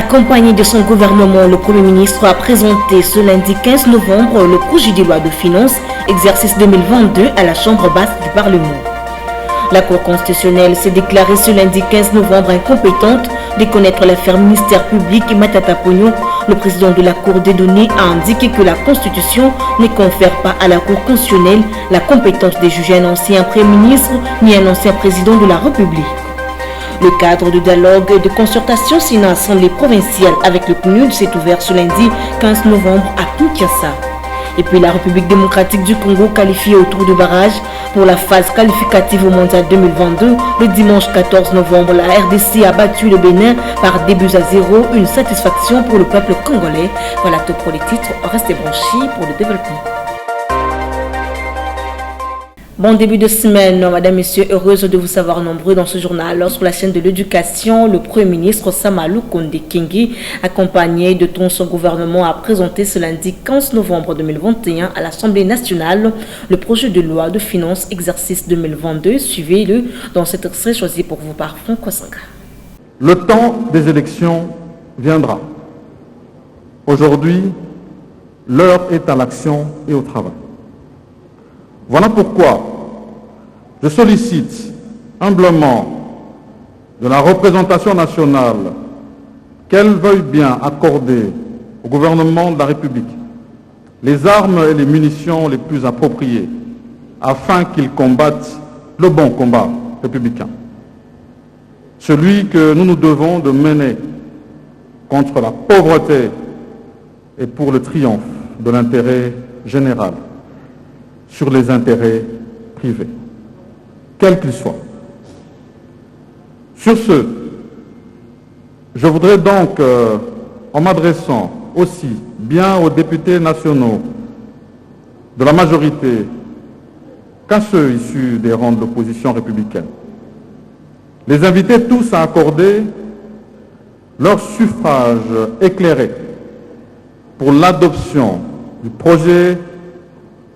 Accompagné de son gouvernement, le Premier ministre a présenté ce lundi 15 novembre le projet de loi de finances, exercice 2022, à la Chambre basse du Parlement. La Cour constitutionnelle s'est déclarée ce lundi 15 novembre incompétente de connaître l'affaire ministère public et Matata Pognon. Le président de la Cour des données a indiqué que la Constitution ne confère pas à la Cour constitutionnelle la compétence de juger un ancien Premier ministre ni un ancien président de la République. Le cadre de dialogue et de concertation Sénat Assemblée provinciale avec le PNUD s'est ouvert ce lundi 15 novembre à Kinshasa. Et puis la République démocratique du Congo qualifiée au tour de barrage pour la phase qualificative au mondial 2022. Le dimanche 14 novembre, la RDC a battu le Bénin par 2-0, une satisfaction pour le peuple congolais. Voilà tout pour les titres, restez branchés pour le développement. Bon début de semaine, madame, messieurs, heureuse de vous savoir nombreux dans ce journal. Sur la chaîne de l'éducation, le Premier ministre Samalou Konde Kingi, accompagné de tout son gouvernement, a présenté ce lundi 15 novembre 2021 à l'Assemblée nationale le projet de loi de finances exercice 2022. Suivez-le dans cet extrait choisi pour vous par Franck Kwasanga. Le temps des élections viendra. Aujourd'hui, l'heure est à l'action et au travail. Voilà pourquoi je sollicite humblement de la représentation nationale qu'elle veuille bien accorder au gouvernement de la République les armes et les munitions les plus appropriées afin qu'il combatte le bon combat républicain. Celui que nous nous devons de mener contre la pauvreté et pour le triomphe de l'intérêt général sur les intérêts privés, quels qu'ils soient. Sur ce, je voudrais donc, en m'adressant aussi bien aux députés nationaux de la majorité qu'à ceux issus des rangs de l'opposition républicaine, les inviter tous à accorder leur suffrage éclairé pour l'adoption du projet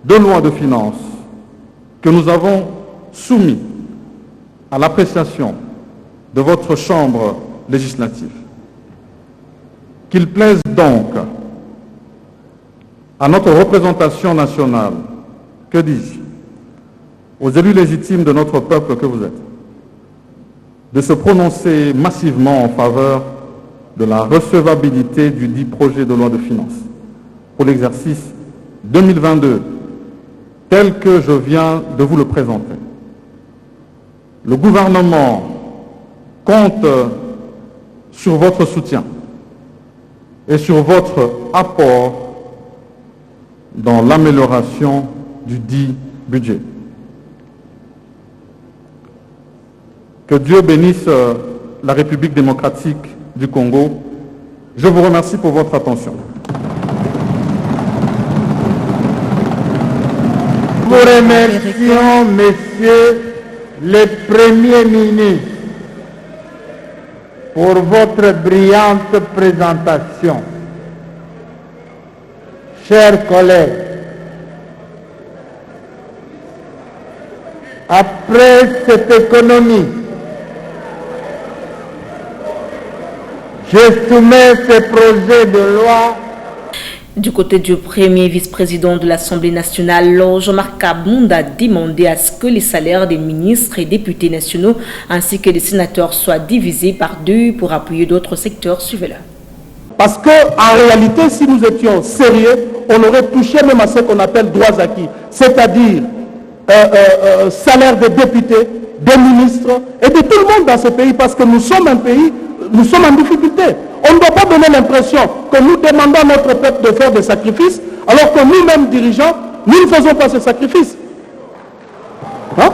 de loi de finances que nous avons soumis à l'appréciation de votre Chambre législative. Qu'il plaise donc à notre représentation nationale, que dis-je, aux élus légitimes de notre peuple que vous êtes, de se prononcer massivement en faveur de la recevabilité du dit projet de loi de finances pour l'exercice 2022, tel que je viens de vous le présenter. Le gouvernement compte sur votre soutien et sur votre apport dans l'amélioration du dit budget. Que Dieu bénisse la République démocratique du Congo. Je vous remercie pour votre attention. Nous remercions, Monsieur le Premier ministre, pour votre brillante présentation. Chers collègues, après cette économie, je soumets ce projet de loi. Du côté du premier vice-président de l'Assemblée nationale, Jean-Marc Kabound a demandé à ce que les salaires des ministres et députés nationaux ainsi que des sénateurs soient divisés par deux pour appuyer d'autres secteurs. Suivez-le. Parce qu'en réalité, si nous étions sérieux, on aurait touché même à ce qu'on appelle droits acquis, c'est-à-dire salaire des députés, des ministres et de tout le monde dans ce pays, parce que nous sommes un pays, nous sommes en difficulté. On ne doit pas donner l'impression que nous demandons à notre peuple de faire des sacrifices, alors que nous-mêmes dirigeants, nous ne faisons pas ces sacrifices. Hein?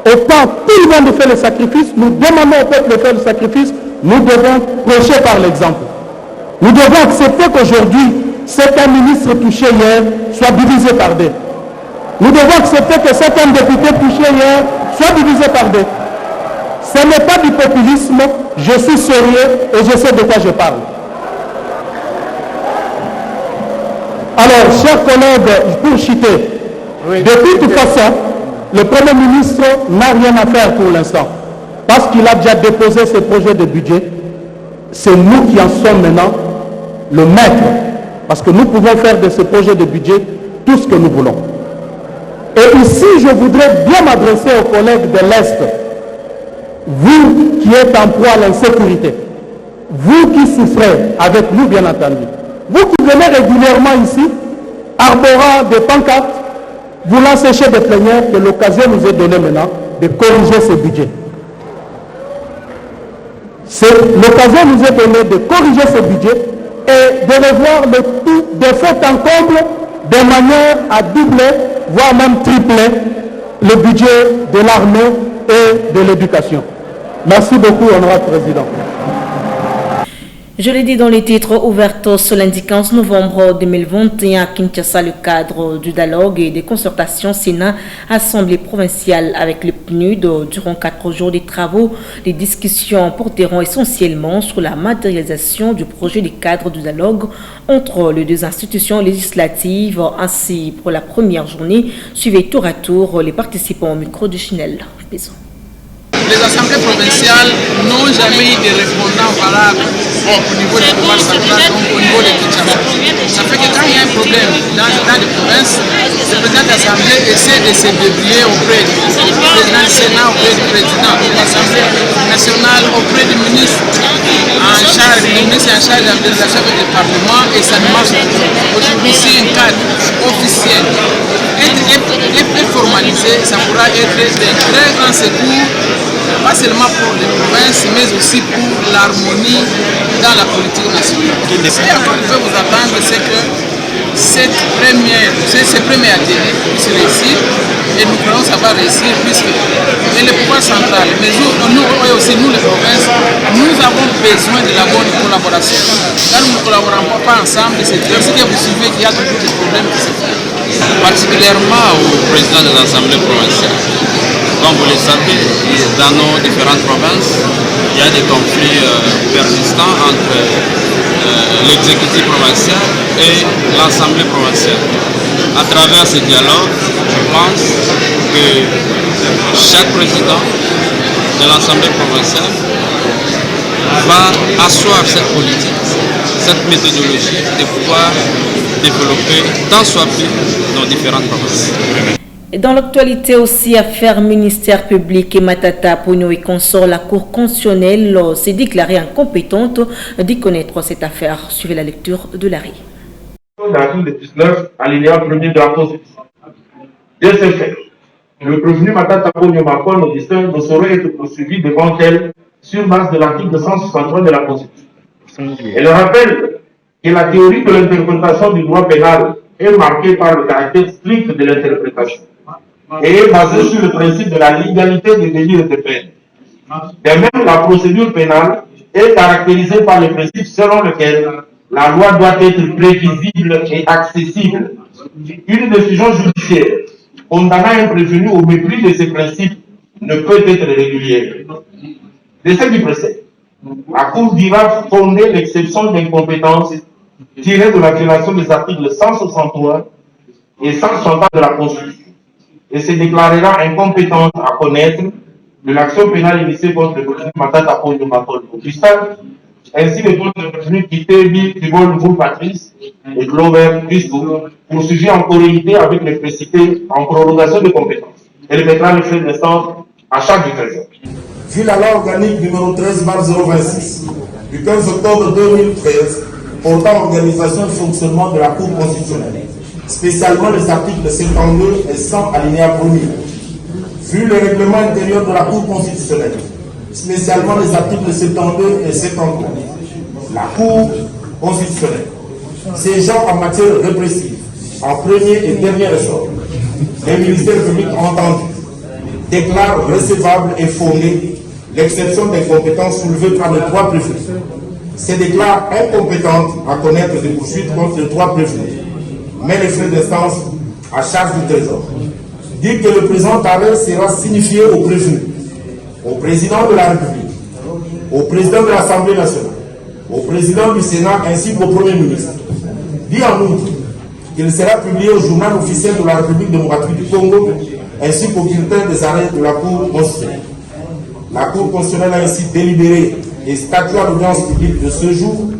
Autant tout le monde fait les sacrifices, nous demandons au peuple de faire le sacrifice, nous devons prêcher par l'exemple. Nous devons accepter qu'aujourd'hui, ce qu'un ministre touché hier soit divisé par deux. Nous devons accepter que certains députés touchés hier soient divisés par deux. Ce n'est pas du populisme, je suis sérieux et je sais de quoi je parle. Alors, chers collègues, pour chuter, de toute façon, le Premier ministre n'a rien à faire pour l'instant, parce qu'il a déjà déposé ses projets de budget. C'est nous qui en sommes maintenant le maître, parce que nous pouvons faire de ce projet de budget tout ce que nous voulons. Et ici, je voudrais bien m'adresser aux collègues de l'Est. Vous qui êtes en proie à l'insécurité, vous qui souffrez avec nous, bien entendu, vous qui venez régulièrement ici, arborant des pancartes, voulant sécher des plénières, que l'occasion nous est donnée maintenant de corriger ce budget. L'occasion nous est donnée de corriger ce budget et de revoir le tout de fait en comble de manière à doubler, voire même tripler le budget de l'armée et de l'éducation. Merci beaucoup, honorable président. Je l'ai dit dans les titres ouverts ce lundi 15 novembre 2021 à Kinshasa, le cadre du dialogue et des concertations Sénat, Assemblée provinciale avec le PNUD. Durant 4 jours de travaux, les discussions porteront essentiellement sur la matérialisation du projet du cadre du dialogue entre les deux institutions législatives. Ainsi, pour la première journée, suivez tour à tour les participants au micro de Chinel. Bisous. Les assemblées provinciales n'ont jamais eu de répondants valables au niveau du pouvoir central, donc au niveau de Kinshasa. Ça fait que quand il y a un problème dans les provinces, le président de l'Assemblée essaie de se débrouiller auprès du président du Sénat, auprès du président de l'Assemblée nationale, auprès du ministre en charge, le ministre en charge de l'organisation du département, et ça ne marche pas. Aujourd'hui, c'est un cadre officiel et formalisé, ça pourra être d'un très grand secours, pas seulement pour les provinces, mais aussi pour l'harmonie dans la politique nationale. Ce qu'on peut vous attendre, c'est que ces premiers ateliers puissent réussir, et nous croyons que ça va réussir, puisque le pouvoir central, mais nous aussi, nous les provinces, nous avons besoin de la bonne collaboration. Quand nous ne collaborons pas ensemble, c'est ainsi que vous suivez qu'il y a toujours des problèmes qui se font. Particulièrement au président de l'Assemblée provinciale. Comme vous le savez, dans nos différentes provinces, il y a des conflits persistants entre l'exécutif provincial et l'Assemblée provinciale. À travers ce dialogue, je pense que chaque président de l'Assemblée provinciale va asseoir cette politique, cette méthodologie de pouvoir développer tant soit peu dans différentes provinces. Et dans l'actualité aussi, affaires ministère public et Matata Pogno et consort, la Cour constitutionnelle s'est déclarée incompétente d'y connaître cette affaire. Suivez la lecture de Larry. L'article 19, alinéa 1er de la Constitution. De ce fait, le prévenu Matata Pogno Makon Augustin ne saurait être poursuivi devant elle sur base de l'article 163 de la Constitution. Elle rappelle que la théorie de l'interprétation du droit pénal est marquée par le caractère strict de l'interprétation et est basée sur le principe de la légalité des délits et des peines. De même, la procédure pénale est caractérisée par le principe selon lequel la loi doit être prévisible et accessible. Une décision judiciaire condamnant un prévenu au mépris de ces principes ne peut être régulière. De ce qui précède, la Cour dira fonder l'exception d'incompétence tirée de la violation des articles 163 et 164 de la Constitution et se déclarera incompétente à connaître de l'action pénale initiée contre le prévenu Matata Pogno Makon Augustin, ainsi que contre le prévenu Kitebi Tibol Mvou Patrice et Glover Christo, poursuivis en corrélité avec les précités en prolongation de compétences. Elle mettra le fait de naissance à chaque trésor. Vu la loi organique numéro 13/026 du 15 octobre 2013 portant organisation et fonctionnement de la Cour constitutionnelle, spécialement les articles 52 et 100 alinéa 1er, vu le règlement intérieur de la Cour constitutionnelle, spécialement les articles 72 et 73, la Cour constitutionnelle, siégeant en matière répressive, en premier et dernier ressort, les ministères publics entendus, déclare recevable et fondée l'exception d'incompétence soulevée par les 3 prévenus. Se déclare incompétente à connaître des poursuites contre les 3 prévenus, mais les frais d'instance à charge du Trésor. Dit que le présent arrêt sera signifié au prévenu, au président de la République, au président de l'Assemblée nationale, au président du Sénat ainsi qu'au Premier ministre. Dit en outre qu'il sera publié au journal officiel de la République démocratique du Congo ainsi qu'au bulletin des arrêts de la Cour constitutionnelle. La Cour constitutionnelle a ainsi délibéré et statué à l'audience publique de ce jour,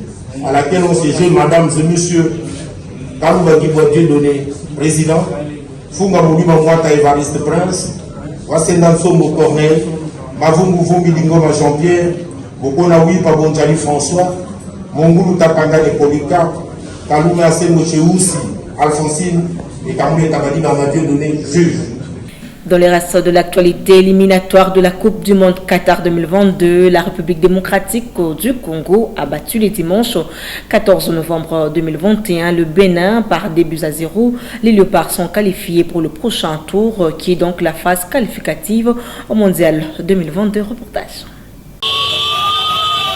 à laquelle ont siégé Madame et Monsieur Kalouba Dieudonné, président, Funga Moulima Mwata Évariste Prince, Wasendan Sombo Corneille, Mavungu Vumbi Lingoma Jean-Pierre, Bokona Wipa Bonjali François, Mongulu Tapanga Polika, Kaloume Asembo Cheoussi, Alphonsine et Kamoulé Tabadi Bamadio Donné, juge. Dans les restes de l'actualité éliminatoire de la Coupe du Monde Qatar 2022, la République démocratique du Congo a battu le dimanche 14 novembre 2021 le Bénin par 2-0. Les Léopards sont qualifiés pour le prochain tour qui est donc la phase qualificative au Mondial 2022. Reportage.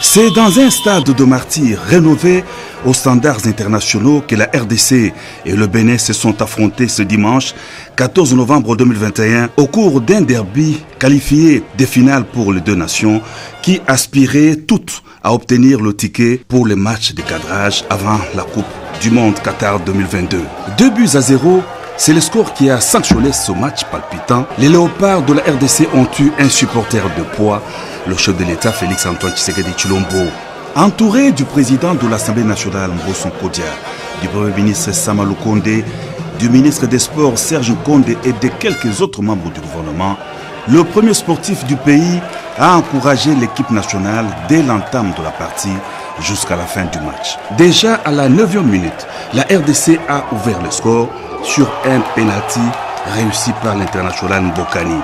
C'est dans un stade de martyrs rénové aux standards internationaux que la RDC et le Bénin se sont affrontés ce dimanche 14 novembre 2021 au cours d'un derby qualifié des finales pour les deux nations qui aspiraient toutes à obtenir le ticket pour les matchs de cadrage avant la Coupe du Monde Qatar 2022. 2-0, c'est le score qui a sanctionné ce match palpitant. Les Léopards de la RDC ont eu un supporter de poids, le chef de l'État Félix-Antoine Tshisekedi Tshilombo. Entouré du président de l'Assemblée nationale Mbosso Kodia, du Premier ministre Sama Lukonde, du ministre des Sports Serge Nkonde et de quelques autres membres du gouvernement, le premier sportif du pays a encouragé l'équipe nationale dès l'entame de la partie jusqu'à la fin du match. Déjà à la 9e minute, la RDC a ouvert le score sur un penalty réussi par l'international Mbokani.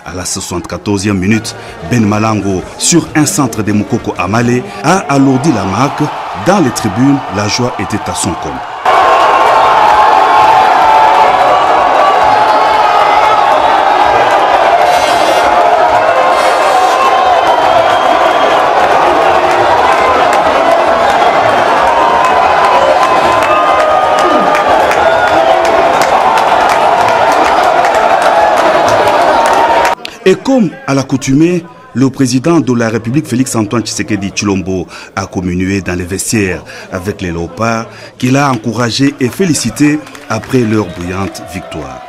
À la 74e minute, Ben Malango, sur un centre de Moukoko Amale, a alourdi la marque. Dans les tribunes, la joie était à son comble. Et comme à l'accoutumée, le président de la République Félix-Antoine Tshisekedi Tshilombo a communié dans les vestiaires avec les Léopards qu'il a encouragé et félicité après leur brillante victoire.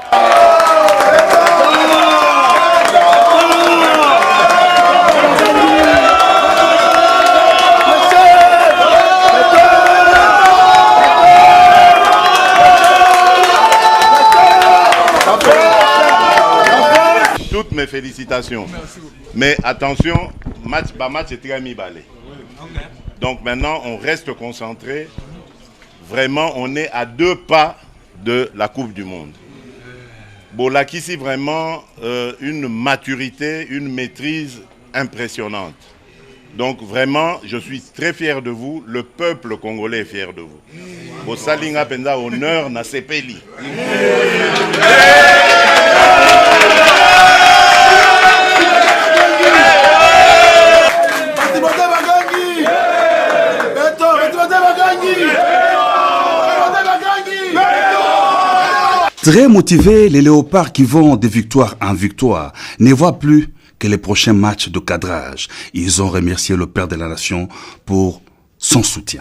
Toutes mes félicitations. Mais attention, match est très mi-balé. Donc maintenant, on reste concentré. Vraiment, on est à 2 pas de la Coupe du Monde. Bon, là, ici, vraiment, une maturité, une maîtrise impressionnante. Donc vraiment, je suis très fier de vous. Le peuple congolais est fier de vous. Au Salinga Penda, honneur na sepeli. Très motivés, les Léopards qui vont de victoire en victoire ne voient plus que les prochains matchs de cadrage. Ils ont remercié le Père de la Nation pour son soutien.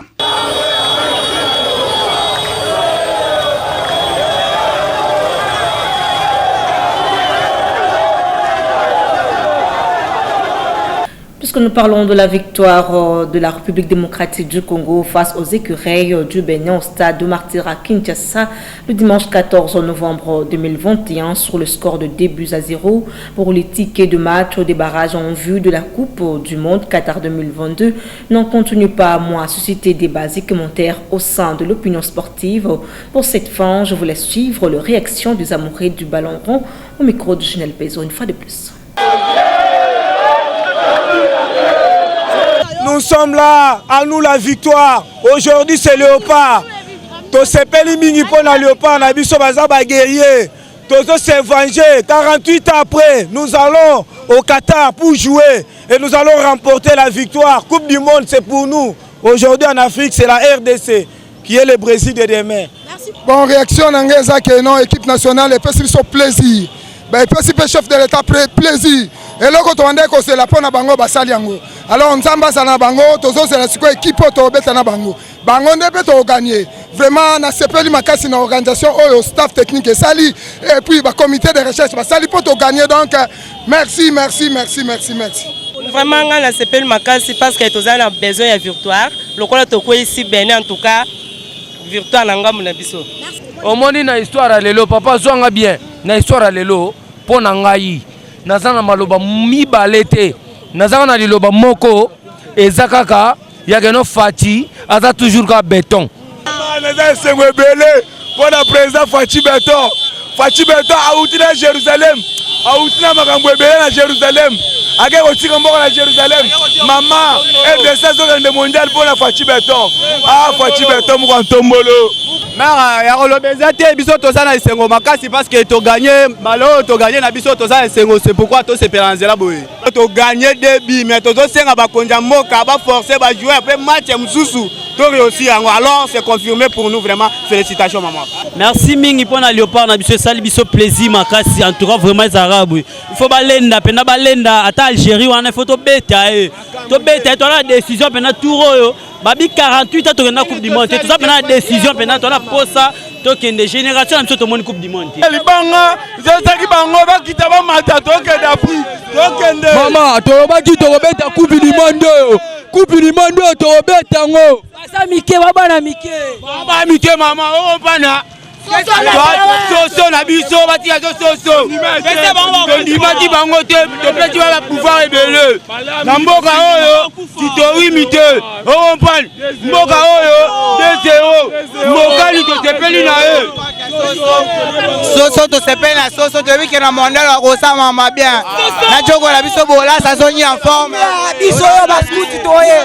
Puisque nous parlons de la victoire de la République démocratique du Congo face aux écureuils du Bénin au stade de Martyrs à Kinshasa le dimanche 14 novembre 2021 sur le score de 2-0 pour les tickets de match des barrages en vue de la Coupe du Monde Qatar 2022 n'en continue pas à moins susciter des débats et commentaires au sein de l'opinion sportive. Pour cette fin, je vous laisse suivre les réactions des amoureux du ballon rond au micro de Ginel Pezo une fois de plus. Nous sommes là, à nous la victoire. Aujourd'hui c'est Léopard. Tosepeli mingi pona Léopard na biso baza ba guerrier. Tozo se venger. 48 ans après, nous allons au Qatar pour jouer et nous allons remporter la victoire. Coupe du monde, c'est pour nous. Aujourd'hui en Afrique, c'est la RDC qui est le Brésil de demain. Merci. Bon, réaction n'engage que non, équipe nationale, et puis c'est plaisir. Ben, et puis le chef de l'État plaisir. Et là, quand on dit que c'est la pona bango basali yango. Alors on s'amba sana bango, tozo c'est la siko équipe to beta na bango. bango nde pe to gagner vraiment na sepeli makasi na organisation au staff technique et sali et puis ba comité de recherche ba sali pour to gagner donc merci. Vraiment on a sepeli makasi parce que to a besoin de victoire lokola to ko ici Bénin en tout cas victoire na ngamu na biso omoni na histoire ya lelo papa zwanga bien na histoire ya lelo po na ngai nazana maloba mibale te nazana na liloba moko ezakaka ya keno Fati aza toujours ka béton naza esengo ebele mpona président Fati béton auti na Jérusalem auti na makambo ebele na Jérusalem ake kotika mboko na Jérusalem mama RDC azokende mondial mpona Fati béton Fati béton moko ntombolo mara ya kolobeza te biso toza na esengo makasi parce que to gagner malo to gagner na biso toza esengo c'est pourquoi to sepela nzela boye to gagner début mais to senga ba konja mboka ba forcer ba jouer après match mususu to réussir alors c'est confirmé pour nous vraiment félicitations maman merci mingi pona Léopard na biso sali biso plaisir makasi en tout cas vraiment arabe il faut balenda pena balenda ata Algérie wana il faut to beta to la décision pena touro babi 48 ans to na coupe du monde tout ça pena décision pena to la posa to kende génération na biso to moni coupe du monde libanga zaki bango bakita ba mata to kende Afrique to kende mama to baki to beta coupe du monde to beta ngo asa mike baba mike mama o pana soso na biso bati ya soso pesa bango ndimati bango te to peti ba pouvoir ebele na mboka oyo titori mite o pan mboka oyo 2-0 mboka ni to sepeli na e soso to sepeli na soso to wiki na mondial ko sama ma bien na joko la biso bola sa zoni en forme biso yo baskuti toye.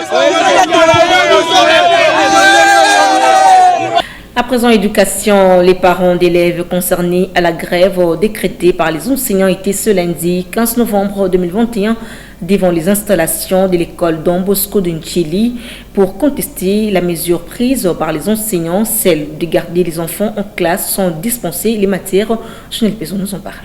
À présent, éducation, les parents d'élèves concernés à la grève décrétée par les enseignants étaient ce lundi 15 novembre 2021 devant les installations de l'école Don Bosco de Nchili pour contester la mesure prise par les enseignants, celle de garder les enfants en classe sans dispenser les matières. Chanel Peson nous en parle.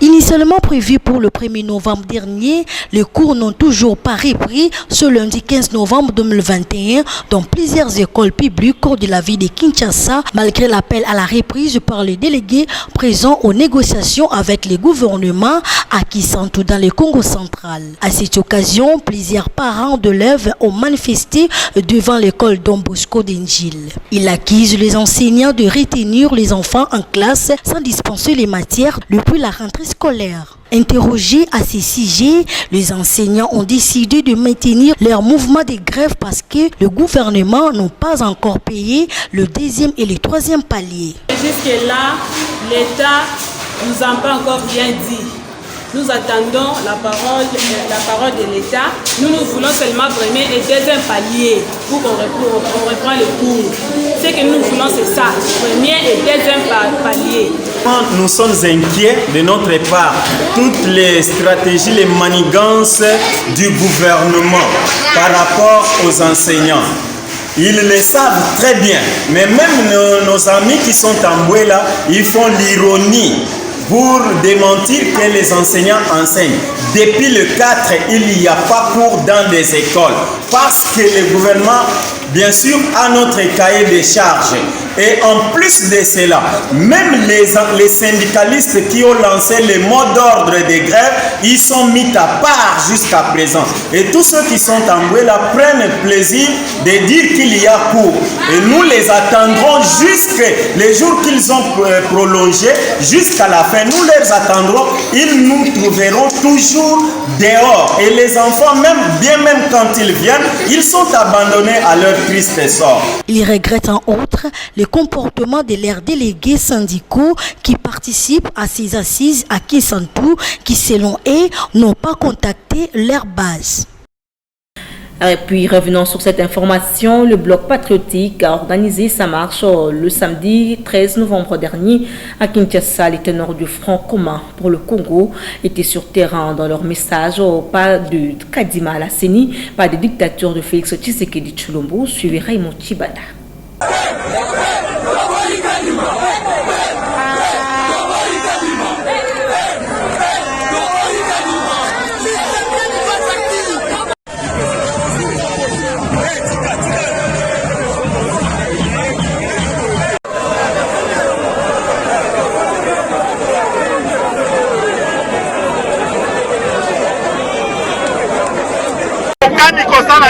Initialement prévu pour le 1er novembre dernier, les cours n'ont toujours pas repris ce lundi 15 novembre 2021 dans plusieurs écoles publiques de la ville de Kinshasa, malgré l'appel à la reprise par les délégués présents aux négociations avec les gouvernements à Kisantu dans le Congo central. À cette occasion, plusieurs parents d'élèves ont manifesté devant l'école Don Bosco d'Injil. Ils accusent les enseignants de retenir les enfants en classe sans dispenser les matières depuis la rentrée scolaire. Interrogés à ces sujets, les enseignants ont décidé de maintenir leur mouvement de grève parce que le gouvernement n'a pas encore payé le 2e et le 3e palier. Jusque-là, l'État nous a pas encore rien dit. Nous attendons la parole de l'État. Nous voulons seulement 1er et 2e palier pour qu'on reprend le cours. Ce que nous voulons, c'est ça, 1er et 2e palier. Nous sommes inquiets de notre part. Toutes les stratégies, les manigances du gouvernement par rapport aux enseignants. Ils le savent très bien, mais même nos amis qui sont en Bouela, ils font l'ironie pour démentir que les enseignants enseignent. Depuis le 4, il n'y a pas cours dans les écoles parce que le gouvernement, bien sûr, a notre cahier de charges. Et en plus de cela, même les syndicalistes qui ont lancé le mot d'ordre de grève, ils sont mis à part jusqu'à présent. Et tous ceux qui sont en Bouela prennent plaisir de dire qu'il y a cours. Et nous les attendrons jusqu'à les jours qu'ils ont prolongé, jusqu'à la fin. Nous les attendrons, ils nous trouveront toujours dehors. Et les enfants, même quand ils viennent, ils sont abandonnés à leur triste sort. Ils regrettent en outre le comportement de leurs délégués syndicaux qui participent à ces assises à Kisantu, qui selon eux n'ont pas contacté leur base. Et puis revenons sur cette information, le Bloc patriotique a organisé sa marche le samedi 13 novembre dernier à Kinshasa. Les ténors du Front commun pour le Congo étaient sur terrain dans leur message, pas de Kadima Alasseni, pas de dictature de Félix Tshisekedi Tshilombo, suivi Raymond Chibada.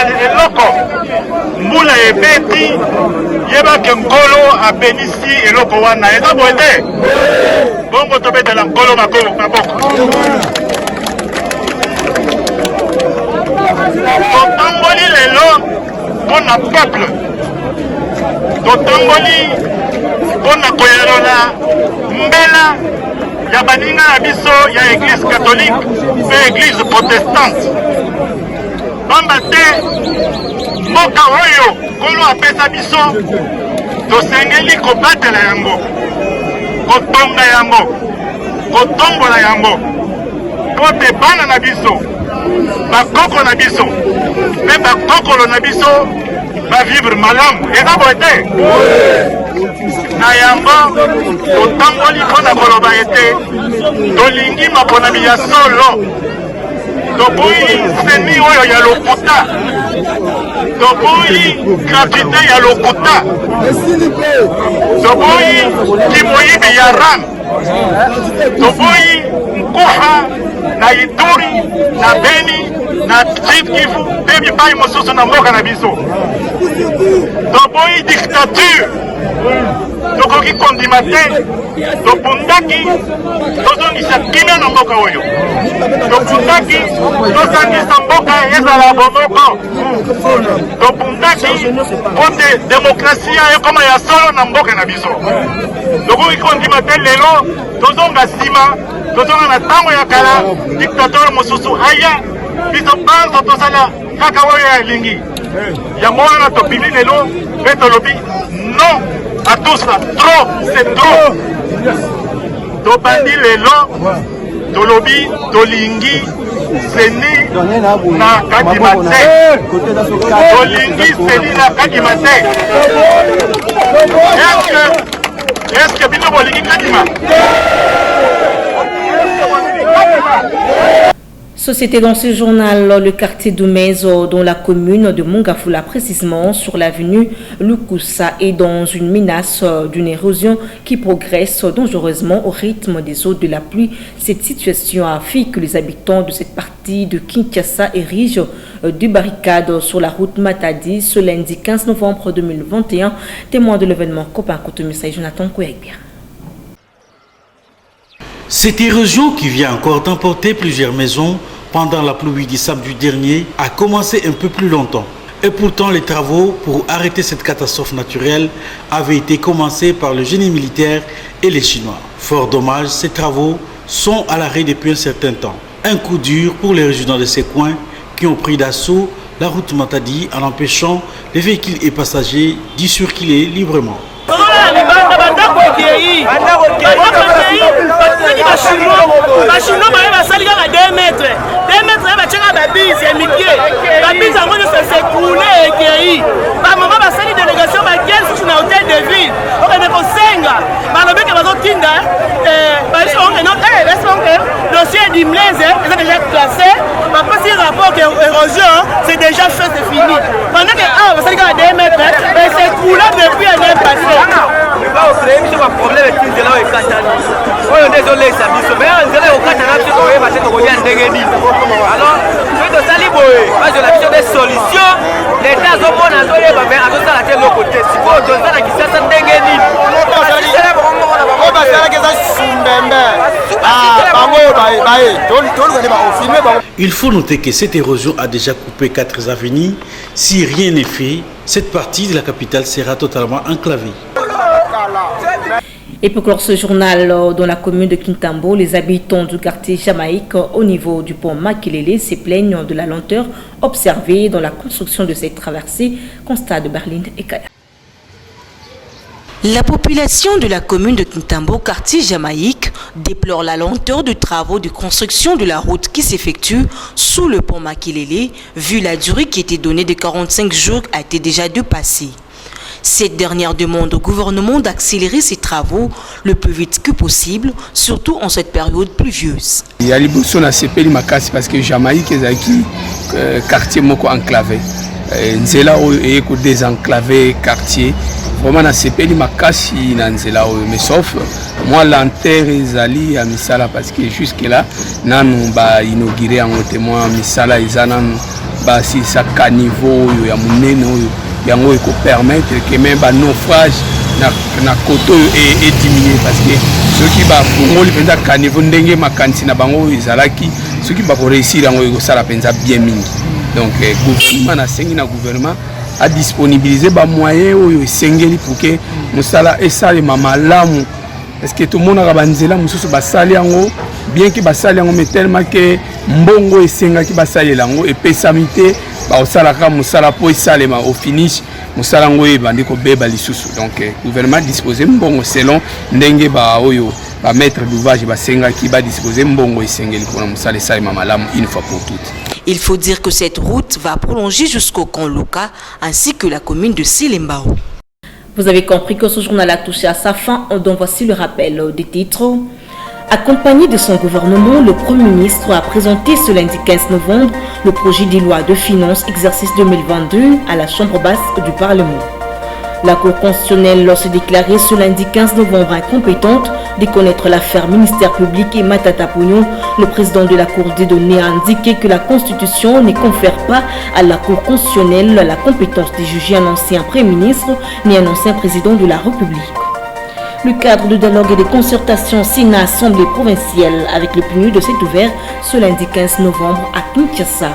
eloko mbula ebeti yebake nkolo abenisi eloko wana eza boye te bongo tobetela nkolo maboko totamboli lelo mpona peuple totamboli mpona koyerola mbela ya baninga na biso ya église catholique mpe église protestante pamba te mboka oyo nkolo apesa biso tosengeli kobatela yango kotonga yango kotombola yango po te bana na biso bakoko na biso mpe bakokolo na biso bavivre malamu eza boye te na yango totamboli mpona koloba ete tolingi maponami ya solo toboyi seni oyo ya lokuta toboyi gratuité ya lokuta toboyi kimoyibi ya ram toboyi nkufa na Ituri na Beni na Sud Kivu mpe bipai mosusu na mboka na biso toboyi dictature tokoki kondima te topundaki tozongisa kimia na mboka oyo topundaki tozangisa mboka ezala bomoko topundaki po te demokrasia ekoma ya solo na mboka na biso tokoki kondima te lelo tozonga nsima tozonga na ntango ya kala dictateur mosusu aya biso banzo tozala kaka oyo elingi yango wana topimi lelo mpe tolobi non à tout ça, trop, c'est trop. Tobandi lelo, tolobi, tolingi, seni na kadimate. Tolingi, seni na kadimate. Est-ce que bino bolingi kadima? Société dans ce journal, le quartier d'Oumezo, dans la commune de Mongafula, précisément sur l'avenue Lukusa, est dans une menace d'une érosion qui progresse dangereusement au rythme des eaux de la pluie. Cette situation a fait que les habitants de cette partie de Kinshasa érigent des barricades sur la route Matadi ce lundi 15 novembre 2021. Témoin de l'événement, Copain Kotomisa et Jonathan Kouyagbia. Cette érosion qui vient encore d'emporter plusieurs maisons pendant la pluie du samedi dernier a commencé un peu plus longtemps. Et pourtant, les travaux pour arrêter cette catastrophe naturelle avaient été commencés par le génie militaire et les Chinois. Fort dommage, ces travaux sont à l'arrêt depuis un certain temps. Un coup dur pour les résidents de ces coins qui ont pris d'assaut la route Matadi en empêchant les véhicules et passagers d'y circuler librement. C'est déjà fait, c'est fini. Pendant que ça dit à 2 mètres, c'est coulé depuis un an passé. Il faut noter que cette érosion a déjà coupé 4 avenues. Si rien n'est fait, cette partie de la capitale sera totalement enclavée. Et pour clore ce journal, dans la commune de Kintambo, les habitants du quartier Jamaïque au niveau du pont Makelele se plaignent de la lenteur observée dans la construction de cette traversée, constat de Berlin et Kaya. La population de la commune de Kintambo, quartier Jamaïque, déplore la lenteur de travaux de construction de la route qui s'effectue sous le pont Makelele, vu la durée qui était donnée de 45 jours a été déjà dépassée. Cette dernière demande au gouvernement d'accélérer ces travaux le plus vite que possible, surtout en cette période pluvieuse. Il y a l'impression à CPL Makassi parce que Jamaïque est un quartier moko enclavé. nzela oyo eko désenclaver quartier vraiment na sepeli makasi na nzela oyo mais sauf moi lenteur ezali ya misala parce que jusque là nanu ba inauguré yango témoin misala eza nanu basilisa caniveau oyo ya monene oyo yango eko permettre que même ba naufrage na koto est diminué parce que ceux qui va fungoli penza caniveau ndenge makanisi na bango ezalaki ceux qui va réussir yango eko sala penza bien mingi donc gouvernement na sengi na gouvernement a disponibiliser ba moyens oyo esengeli pour que musala esalema malamu parce que tout le monde a banzela mususu basali yango bien que basali yango mais tellement que mbongo esenga ki basali yango epesamite ba osalaka musala po esalema au finish musala ngo ebandi ko beba lisusu donc gouvernement disposer mbongo selon ndenge ba oyo ba maître d'ouvrage basenga ki ba disposer mbongo esengeli pour musala esalema malamu une fois pour toutes. Il faut dire que cette route va prolonger jusqu'au camp Luka ainsi que la commune de Silembao. Vous avez compris que ce journal a touché à sa fin, donc voici le rappel des titres. Accompagné de son gouvernement, le Premier ministre a présenté ce lundi 15 novembre le projet de loi de finances exercice 2022 à la Chambre basse du Parlement. La Cour constitutionnelle s'est déclarée ce lundi 15 novembre incompétente de connaître l'affaire ministère public et Matata Pognon. Le président de la Cour des données a indiqué que la Constitution ne confère pas à la Cour constitutionnelle la compétence de juger un ancien Premier ministre ni un ancien président de la République. Le cadre de dialogue et de concertation Sénat-Assemblée provinciale avec le PNUD s'est ouvert ce lundi 15 novembre à Kinshasa.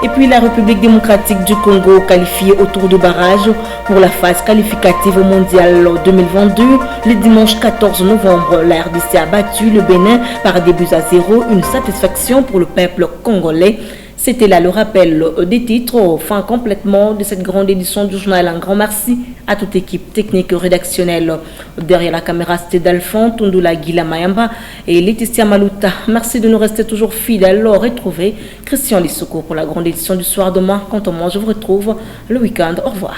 Et puis la République démocratique du Congo qualifiée au tour de barrage pour la phase qualificative mondiale 2022. Le dimanche 14 novembre, la RDC a battu le Bénin par des buts à 0, une satisfaction pour le peuple congolais. C'était là le rappel des titres, fin complètement de cette grande édition du journal. Un grand merci à toute équipe technique et rédactionnelle. Derrière la caméra, c'était Dalphon, Tundula Guila Mayamba et Laetitia Maluta. Merci de nous rester toujours fidèles. Retrouvez Christian Lissoko pour la grande édition du soir demain. Quant à moi, je vous retrouve le week-end. Au revoir.